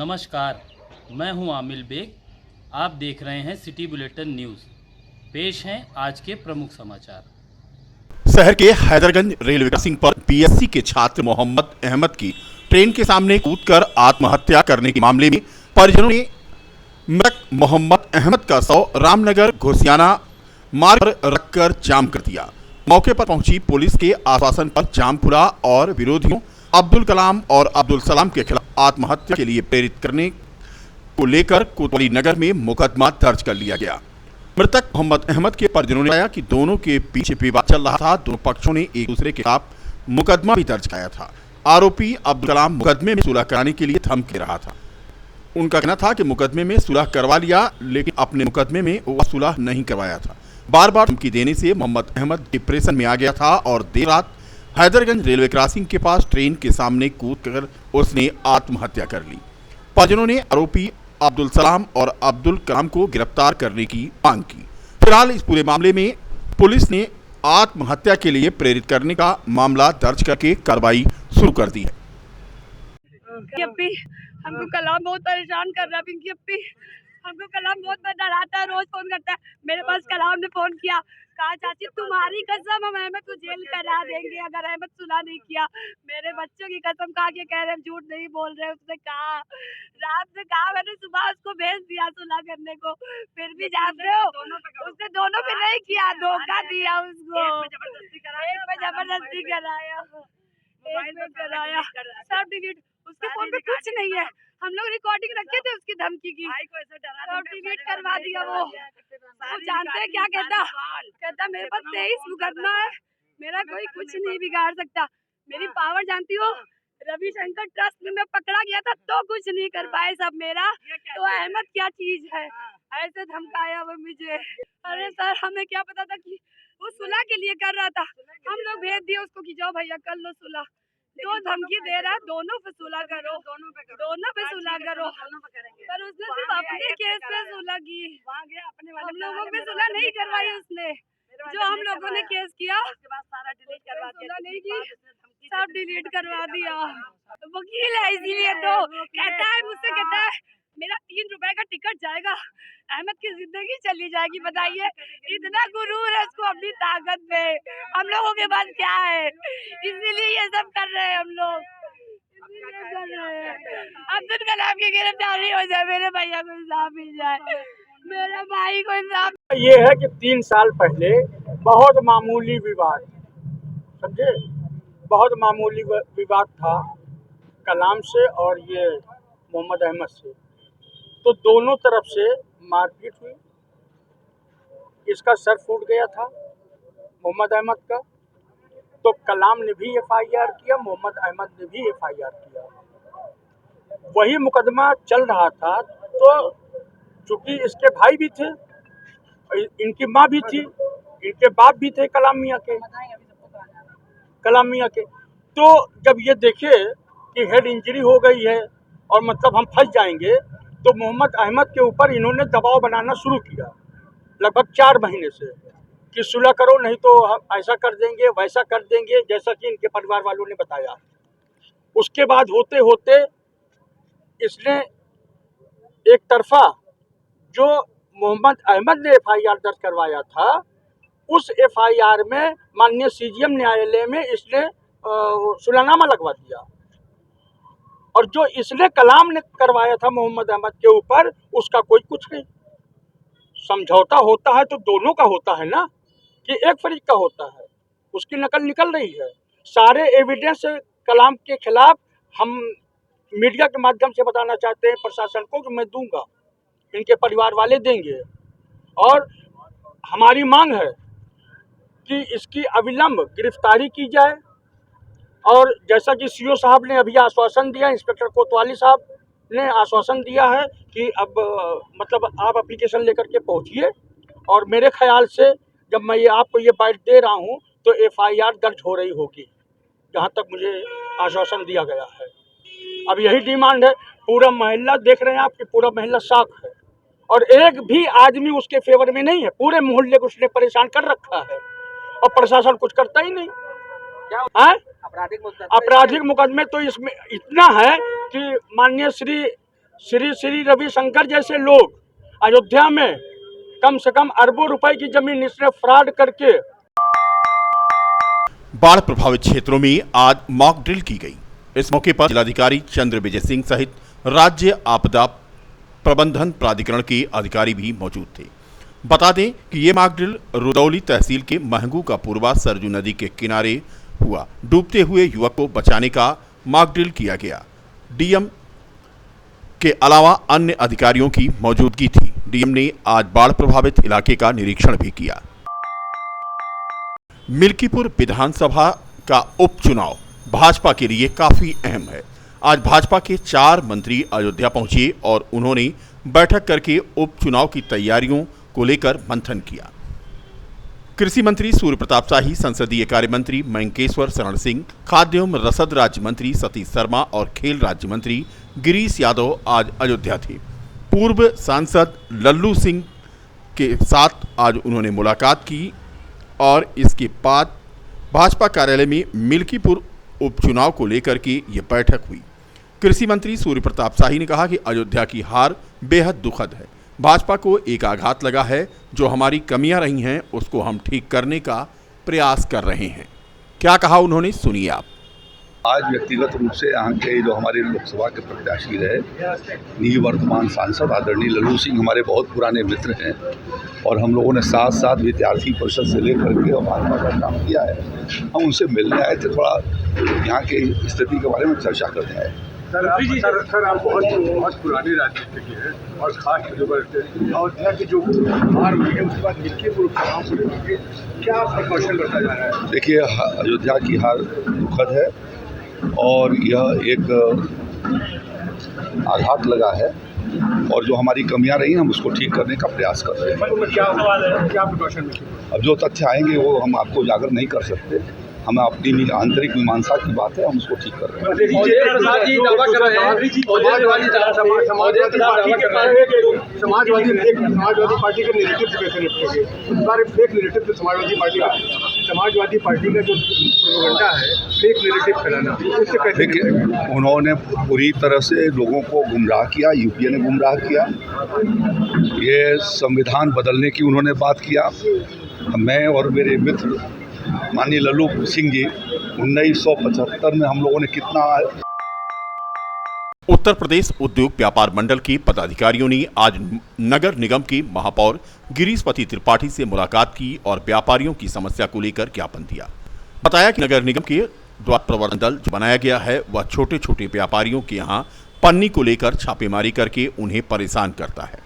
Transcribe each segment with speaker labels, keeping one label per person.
Speaker 1: नमस्कार, मैं हूं आमिल बेग। आप देख रहे हैं सिटी बुलेटिन न्यूज़। पेश हैं आज के प्रमुख समाचार।
Speaker 2: शहर के हैदरगंज रेलवे क्रॉसिंग पर बीएससी के छात्र मोहम्मद अहमद की ट्रेन के सामने कूदकर आत्महत्या करने के मामले में परिजनों ने मृतक मोहम्मद अहमद का शव रामनगर घोसियाना मार्ग पर रखकर जाम कर दिया। मौके पर पहुंची पुलिस के आश्वासन पर जाम खुला और विरोधियों अब्दुल कलाम और अब्दुल सलाम के खिलाफ आत्महत्या के लिए प्रेरित करने को लेकर कोतवाली नगर में मुकदमा दर्ज कर लिया गया। मृतक मोहम्मद अहमद के परिजनों ने बताया कि दोनों के पीछे विवाद चल रहा था। दोनों पक्षों ने एक दूसरे के खिलाफ मुकदमा भी दर्ज कराया था। आरोपी अब्दुल कलाम मुकदमे में सुलह कराने के लिए धमकी रहा था। उनका कहना था कि मुकदमे में सुलह करवा लिया, लेकिन अपने मुकदमे में वह सुलह नहीं करवाया था। बार बार धमकी देने से मोहम्मद अहमद डिप्रेशन में आ गया था और देर रात हैदरगंज रेलवे क्रॉसिंग के पास ट्रेन के सामने कूदकर उसने आत्महत्या कर ली। परिजनों ने आरोपी अब्दुल सलाम और अब्दुल कलाम को गिरफ्तार करने की मांग की। फिलहाल इस पूरे मामले में पुलिस ने आत्महत्या के लिए प्रेरित करने का मामला दर्ज करके कार्रवाई शुरू कर दी है।
Speaker 3: हमको कलाम बहुत परेशान कर रहा है। पिंकी अप्पी हमको कलाम बहुत डराता है, रोज फोन करता है। मेरे पास कलाम ने फोन किया, कहा चाची तुम्हारी कसम हम अहमद को जेल करा देंगे अगर अहमद सुलह नहीं किया। मेरे बच्चों की कसम खा के कह रहे हैं, झूठ नहीं बोल रहे। उसने कहा, रात में कहा, मैंने सुबह उसको भेज दिया सुलह करने को, फिर भी जानते हो उसने दोनों पे नहीं किया, धोखा दिया उसको। एक में जबरदस्ती कराया, सब डिलीट। उसके फोन पे कुछ नहीं है, हम लोग रिकॉर्डिंग रखे थे उसकी धमकी की, सब डिलीट करवा दिया। वो जानते हैं क्या कहता मेरे पास 23 मुकदमा है, मेरा कोई कुछ नहीं बिगाड़ सकता। मेरी पावर जानती हो, रविशंकर ट्रस्ट में मैं पकड़ा गया था तो कुछ नहीं कर पाए सब मेरा। तो अहमद क्या चीज है, ऐसे धमकाया वो मुझे। अरे सर, हमें क्या पता था कि वो सुलह के लिए कर रहा था। हम लोग भेज दिए उसको कि जाओ भैया कर लो सुलह। जो धमकी दे रहा है दोनों पे सुलह करो, दोनों पे सुलह करो। पर उसने सिर्फ अपने केस पे सुलह की, हम लोगों पे सुलह नहीं करवाई उसने। जो हम लोगों ने केस किया सुलह नहीं की, सब डिलीट करवा दिया। वकील है इसीलिए तो कहता है, मुझसे कहता है मेरा 3 रुपए का टिकट जाएगा, अहमद की जिंदगी चली जाएगी। बताइए, इतना गुरूर है उसको अपनी ताकत पे। हम लोगों के पास क्या है, इसीलिए ये सब कर रहे हैं हम लोग, इसीलिए कर रहे हैं। अब्दुल कलाम की गिरफ्तारी हो जाए, मेरे भैया को इंसाफ मिल जाए, मेरे भाई को इंसाफ।
Speaker 4: ये है कि 3 साल पहले बहुत मामूली विवाद, समझे, बहुत मामूली विवाद था कलाम से और ये मोहम्मद अहमद से। तो दोनों तरफ से मारपीट हुई, इसका सर फूट गया था मोहम्मद अहमद का, तो कलाम ने भी एफआईआर किया, मोहम्मद अहमद ने भी एफआईआर किया। वही मुकदमा चल रहा था, तो चूंकि इसके भाई भी थे, इनकी माँ भी थी, इनके बाप भी थे कलाम मियाँ के, तो जब ये देखे कि हेड इंजरी हो गई है और मतलब हम फंस जाएंगे, तो मोहम्मद अहमद के ऊपर इन्होंने दबाव बनाना शुरू किया लगभग 4 महीने से कि सुलह करो, नहीं तो हम ऐसा कर देंगे वैसा कर देंगे, जैसा कि इनके परिवार वालों ने बताया। उसके बाद होते होते इसने एक तरफा जो मोहम्मद अहमद ने एफआईआर दर्ज करवाया था, उस एफआईआर में माननीय सीजीएम न्यायालय में इसने सुलहनामा लगवा दिया, और जो इसने कलाम ने करवाया था मोहम्मद अहमद के ऊपर, उसका कोई कुछ नहीं। समझौता होता है तो दोनों का होता है ना, कि एक फरीक का होता है। उसकी नकल निकल रही है। सारे एविडेंस कलाम के खिलाफ हम मीडिया के माध्यम से बताना चाहते हैं प्रशासन को कि मैं दूंगा, इनके परिवार वाले देंगे, और हमारी मांग है कि इसकी अविलंब गिरफ्तारी की जाए। और जैसा कि सीओ साहब ने अभी आश्वासन दिया, इंस्पेक्टर कोतवाली साहब ने आश्वासन दिया है कि अब मतलब आप एप्लीकेशन लेकर के पहुंचिए, और मेरे ख्याल से जब मैं ये आपको ये बाइट दे रहा हूं तो एफआईआर दर्ज हो रही होगी, जहां तक मुझे आश्वासन दिया गया है। अब यही डिमांड है। पूरा मोहल्ला देख रहे हैं आप कि पूरा मोहल्ला साफ है, और एक भी आदमी उसके फेवर में नहीं है। पूरे मोहल्ले को उसने परेशान कर रखा है, और प्रशासन कुछ करता ही नहीं। आपराधिक मुकदमे तो इसमें इतना है कि माननीय श्री श्री श्री रविशंकर जैसे लोग अयोध्या में कम से कम अरबों रुपए की जमीन इसने फ्रॉड करके।
Speaker 2: बाढ़ प्रभावित क्षेत्रों में आज मॉक ड्रिल की गई। इस मौके पर जिलाधिकारी चंद्र विजय सिंह सहित राज्य आपदा प्रबंधन प्राधिकरण के अधिकारी भी मौजूद थे। बता दें कि ये मॉक ड्रिल रुदौली तहसील के महंगू का पूर्वा सरजू नदी के किनारे हुआ। डूबते हुए युवक को बचाने का मॉक ड्रिल किया गया। डीएम के अलावा अन्य अधिकारियों की मौजूदगी थी। डीएम ने आज बाढ़ प्रभावित इलाके का निरीक्षण भी किया। मिल्कीपुर विधानसभा का उपचुनाव भाजपा के लिए काफी अहम है। आज भाजपा के 4 मंत्री अयोध्या पहुंचे और उन्होंने बैठक करके उपचुनाव की तैयारियों को लेकर मंथन किया। कृषि मंत्री सूर्य प्रताप शाही, संसदीय कार्य मंत्री मयंकेश्वर शरण सिंह, खाद्य एवं रसद राज्य मंत्री सतीश शर्मा और खेल राज्य मंत्री गिरीश यादव आज अयोध्या थे। पूर्व सांसद लल्लू सिंह के साथ आज उन्होंने मुलाकात की और इसके बाद भाजपा कार्यालय में मिल्कीपुर उपचुनाव को लेकर के ये बैठक हुई। कृषि मंत्री सूर्य प्रताप शाही ने कहा कि अयोध्या की हार बेहद दुखद है। भाजपा को एक आघात लगा है। जो हमारी कमियां रही हैं उसको हम ठीक करने का प्रयास कर रहे हैं। क्या कहा उन्होंने, सुनिए आप।
Speaker 5: आज व्यक्तिगत रूप से यहाँ के जो हमारे लोकसभा के प्रत्याशी रहे निवर्तमान सांसद आदरणीय लल्लू सिंह हमारे बहुत पुराने मित्र हैं और हम लोगों ने साथ साथ विद्यार्थी परिषद से लेकर के भाजपा का काम किया है। हम उनसे मिलने आए थे, थोड़ा यहाँ की स्थिति के बारे में चर्चा करने आए।
Speaker 6: सर आप बहुत पुराने राजनीतिज्ञ हैं और खास अयोध्या की जो हार हुई है उसके बाद मिल्कीपुर उपचुनाव को लेकर क्या प्रिकॉशन बरता जा रहा है?
Speaker 5: देखिए, अयोध्या की हार दुखद है और यह एक आघात लगा है और जो हमारी कमियां रही हम उसको ठीक करने का प्रयास कर रहे हैं।
Speaker 6: क्या प्रिकॉशन?
Speaker 5: अब जो तथ्य आएंगे वो हम आपको उजागर नहीं कर सकते। हम अपनी आंतरिक मीमांसा की बात है, हम उसको ठीक कर रहे हैं।
Speaker 6: समाजवादी पार्टी के नेगेटिव से कैसे निपटेंगे? इस बार फेक नेगेटिव से समाजवादी पार्टी का जो प्रोपेगेंडा है, फेक नेगेटिव फैलाना, इससे कैसे?
Speaker 5: देखिए, उन्होंने पूरी तरह से लोगों को गुमराह किया, यूपीए ने गुमराह किया। ये संविधान बदलने की उन्होंने बात किया। मैं और मेरे मित्र माननीय लल्लू सिंह जी 1975 में हम लोगों ने कितना।
Speaker 2: उत्तर प्रदेश उद्योग व्यापार मंडल के पदाधिकारियों ने आज नगर निगम के महापौर गिरीशपति त्रिपाठी से मुलाकात की और व्यापारियों की समस्या को लेकर ज्ञापन दिया। बताया कि नगर निगम के द्वारा प्रवर्तन दल जो बनाया गया है वह छोटे छोटे व्यापारियों के यहाँ पन्नी को लेकर छापेमारी करके उन्हें परेशान करता है।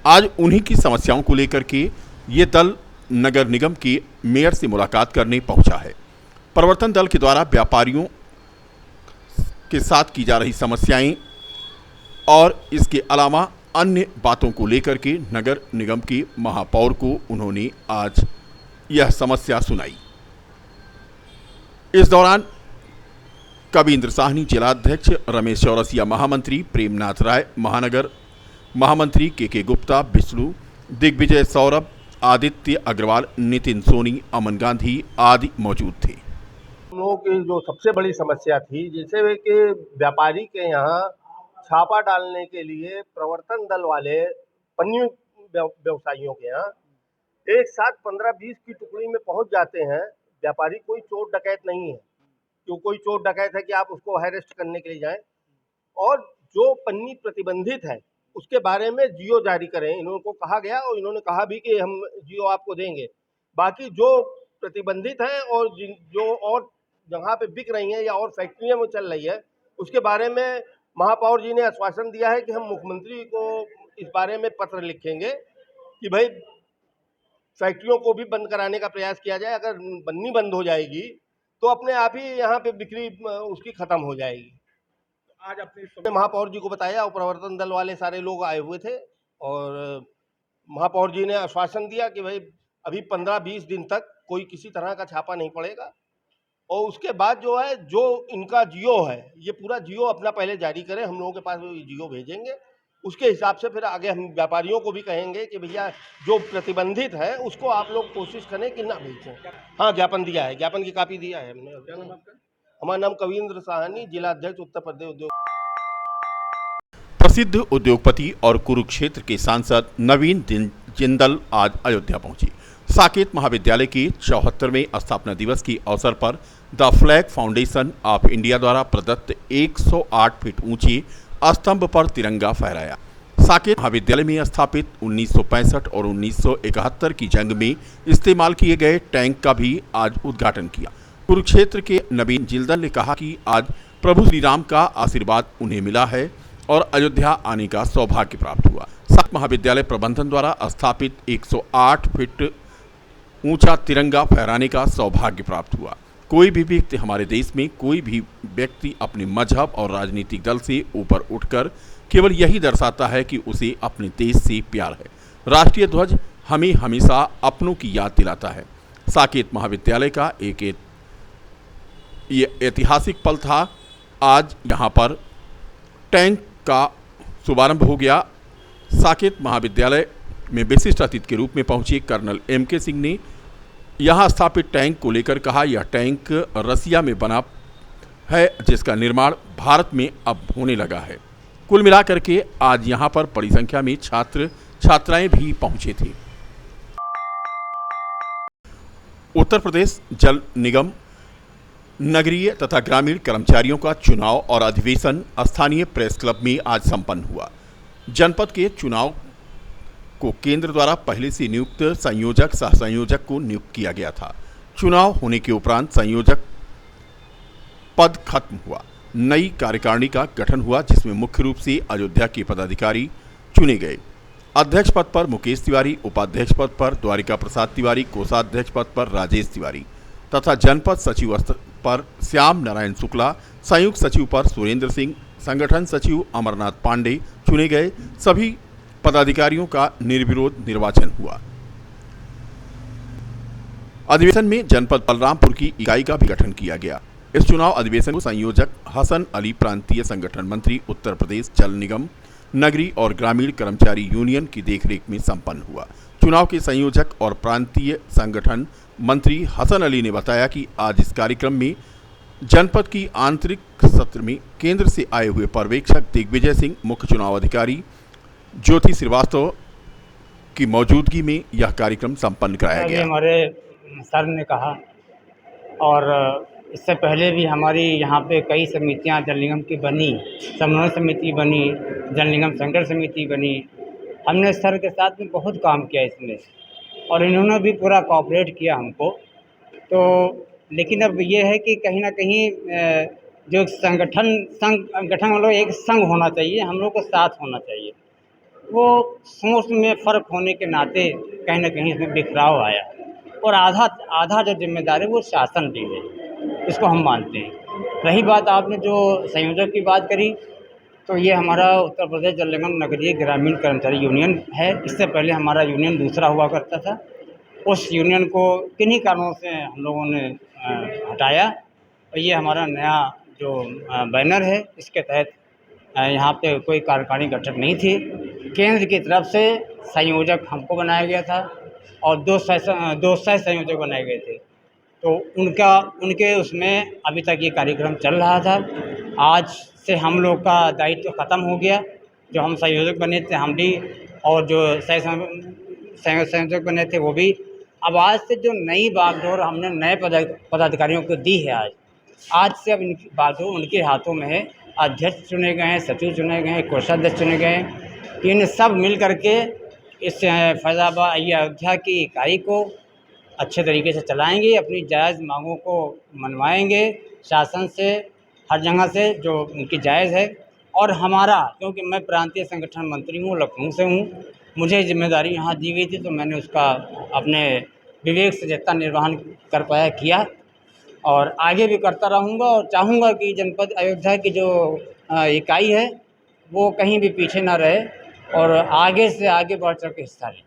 Speaker 2: आज उन्हीं की समस्याओं को लेकर के ये दल नगर निगम के मेयर से मुलाकात करने पहुंचा है। प्रवर्तन दल के द्वारा व्यापारियों के साथ की जा रही समस्याएं और इसके अलावा अन्य बातों को लेकर के नगर निगम के महापौर को उन्होंने आज यह समस्या सुनाई। इस दौरान कविंद्र साहनी जिलाध्यक्ष, रमेश चौरसिया महामंत्री, प्रेमनाथ राय महानगर महामंत्री, के गुप्ता, विष्णु दिग्विजय, सौरभ, आदित्य अग्रवाल, नितिन सोनी, अमन गांधी आदि मौजूद थे।
Speaker 7: हम लोगों की जो सबसे बड़ी समस्या थी, जैसे कि व्यापारी के यहाँ छापा डालने के लिए प्रवर्तन दल वाले पन्नी व्यवसायियों के यहाँ एक साथ 15-20 की टुकड़ी में पहुंच जाते हैं। व्यापारी कोई चोर डकैत नहीं है, क्यों कोई चोर डकैत है कि आप उसको अरेस्ट करने के लिए जाएं। और जो पन्नी प्रतिबंधित है उसके बारे में जियो जारी करें, इनको कहा गया और इन्होंने कहा भी कि हम जियो आपको देंगे। बाकी जो प्रतिबंधित है और जो और जहाँ पे बिक रही हैं या और फैक्ट्रियाँ में चल रही है उसके बारे में महापौर जी ने आश्वासन दिया है कि हम मुख्यमंत्री को इस बारे में पत्र लिखेंगे कि भाई फैक्ट्रियों को भी बंद कराने का प्रयास किया जाए। अगर पन्नी बंद हो जाएगी तो अपने आप ही यहाँ पे बिक्री उसकी खत्म हो जाएगी। आज अपने महापौर जी को बताया और प्रवर्तन दल वाले सारे लोग आए हुए थे और महापौर जी ने आश्वासन दिया कि भाई अभी 15-20 दिन तक कोई किसी तरह का छापा नहीं पड़ेगा और उसके बाद जो है जो इनका जियो है ये पूरा जियो अपना पहले जारी करें, हम लोगों के पास जियो भेजेंगे। उसके हिसाब से फिर आगे हम व्यापारियों को भी कहेंगे कि भैया जो प्रतिबंधित है उसको आप लोग कोशिश करें कि ना भेजें। हाँ, ज्ञापन दिया है, ज्ञापन की कॉपी दिया है हमने। हमारा नाम कविंद्र साहनी, जिला अध्यक्ष उत्तर प्रदेश उद्योग।
Speaker 2: प्रसिद्ध उद्योगपति और कुरुक्षेत्र के सांसद नवीन जिंदल आज अयोध्या पहुंचे। साकेत महाविद्यालय के 74वें स्थापना दिवस के अवसर पर the flag foundation of India द्वारा प्रदत्त 108 फीट ऊंचे स्तंभ पर तिरंगा फहराया। साकेत महाविद्यालय में स्थापित 1965 और 1971 की जंग में इस्तेमाल किए गए टैंक का भी आज उद्घाटन किया। कुरुक्षेत्र के नवीन जिंदल ने कहा कि आज प्रभु श्री राम का आशीर्वाद उन्हें मिला है और अयोध्या आने का सौभाग्य प्राप्त हुआ। साकेत महाविद्यालय प्रबंधन द्वारा स्थापित 108 फीट ऊंचा तिरंगा फहराने का सौभाग्य प्राप्त हुआ। कोई भी व्यक्ति, हमारे देश में कोई भी व्यक्ति अपने मजहब और राजनीतिक दल से ऊपर उठकर केवल यही दर्शाता है कि उसे अपने देश से प्यार है। राष्ट्रीय ध्वज हमें हमेशा अपनों की याद दिलाता है। साकेत महाविद्यालय का ये ऐतिहासिक पल था। आज यहाँ पर टैंक का शुभारंभ हो गया। साकेत महाविद्यालय में विशिष्ट अतिथि के रूप में पहुंचे कर्नल MK सिंह ने यहां स्थापित टैंक को लेकर कहा, यह टैंक रसिया में बना है जिसका निर्माण भारत में अब होने लगा है। कुल मिलाकर के आज यहां पर बड़ी संख्या में छात्र छात्राएं भी पहुंचे थे। उत्तर प्रदेश जल निगम नगरीय तथा ग्रामीण कर्मचारियों का चुनाव और अधिवेशन स्थानीय प्रेस क्लब में आज संपन्न हुआ। जनपद के चुनाव को केंद्र द्वारा पहले से नियुक्त संयोजक सह संयोजक को नियुक्त किया गया था। चुनाव होने के उपरांत संयोजक पद खत्म हुआ। नई कार्यकारिणी का गठन हुआ जिसमें मुख्य रूप से अयोध्या के पदाधिकारी चुने गए। अध्यक्ष पद पर मुकेश तिवारी, उपाध्यक्ष पद पर द्वारिका प्रसाद तिवारी, कोषाध्यक्ष पद पर राजेश तिवारी तथा जनपद सचिव पर श्याम नारायण शुक्ला, संयुक्त सचिव पर सुरेंद्र सिंह, संगठन सचिव अमरनाथ पांडे चुने गए। सभी पदाधिकारियों का निर्विरोध निर्वाचन हुआ। अधिवेशन में जनपद बलरामपुर की इकाई का भी गठन किया गया। इस चुनाव अधिवेशन को संयोजक हसन अली प्रांतीय संगठन मंत्री उत्तर प्रदेश जल निगम नगरीय और ग्रामीण कर्मचारी यूनियन की देखरेख में संपन्न हुआ। चुनाव के संयोजक और प्रांतीय संगठन मंत्री हसन अली ने बताया कि आज इस कार्यक्रम में जनपद की आंतरिक सत्र में केंद्र से आए हुए पर्यवेक्षक दिग्विजय सिंह, मुख्य चुनाव अधिकारी ज्योति श्रीवास्तव की मौजूदगी में यह कार्यक्रम संपन्न कराया गया।
Speaker 8: हमारे सर ने कहा और इससे पहले भी हमारी यहाँ पे कई समितियाँ जल निगम की बनी, समन्वय समिति बनी, जल निगम संघर्ष समिति बनी। हमने सर के साथ में बहुत काम किया इसमें और इन्होंने भी पूरा कोऑपरेट किया हमको। तो लेकिन अब ये है कि कहीं ना कहीं जो संगठन मतलब एक संघ होना चाहिए, हम लोग को साथ होना चाहिए। वो सोच में फ़र्क होने के नाते कहीं ना कहीं इसमें बिखराव आया और आधा जो जिम्मेदारी वो शासन भी है, इसको हम मानते हैं। रही बात आपने जो संयोजक की बात करी, तो ये हमारा उत्तर प्रदेश जल निगम नगरीय ग्रामीण कर्मचारी यूनियन है। इससे पहले हमारा यूनियन दूसरा हुआ करता था। उस यूनियन को किन्हीं कारणों से हम लोगों ने हटाया और ये हमारा नया जो बैनर है, इसके तहत यहाँ पे कोई कार्यकारिणी गठन नहीं थी। केंद्र की तरफ से संयोजक हमको बनाया गया था और दो सह संयोजक बनाए गए थे। तो उनके उसमें अभी तक ये कार्यक्रम चल रहा था। आज से हम लोग का दायित्व ख़त्म हो गया। जो हम संयोजक बने थे हम भी, और जो संयोजक बने थे वो भी। अब आज से जो नई बागडोर हमने नए पदाधिकारियों को दी है, आज से अब इनकी बागडोर उनके हाथों में है। अध्यक्ष चुने गए हैं, सचिव चुने गए हैं, कोषाध्यक्ष चुने गए हैं। इन सब मिल करके इस फैज़ाबाद अयोध्या की इकाई को अच्छे तरीके से चलाएंगे, अपनी जायज़ मांगों को मनवाएंगे शासन से, हर जगह से जो उनकी जायज़ है। और हमारा, क्योंकि मैं प्रांतीय संगठन मंत्री हूँ, लखनऊ से हूँ, मुझे जिम्मेदारी यहाँ दी गई थी, तो मैंने उसका अपने विवेक से जितना निर्वहन कर पाया किया और आगे भी करता रहूँगा। और चाहूँगा कि जनपद अयोध्या की जो इकाई है वो कहीं भी पीछे ना रहे और आगे से आगे बढ़ चढ़ के हिस्सा लें।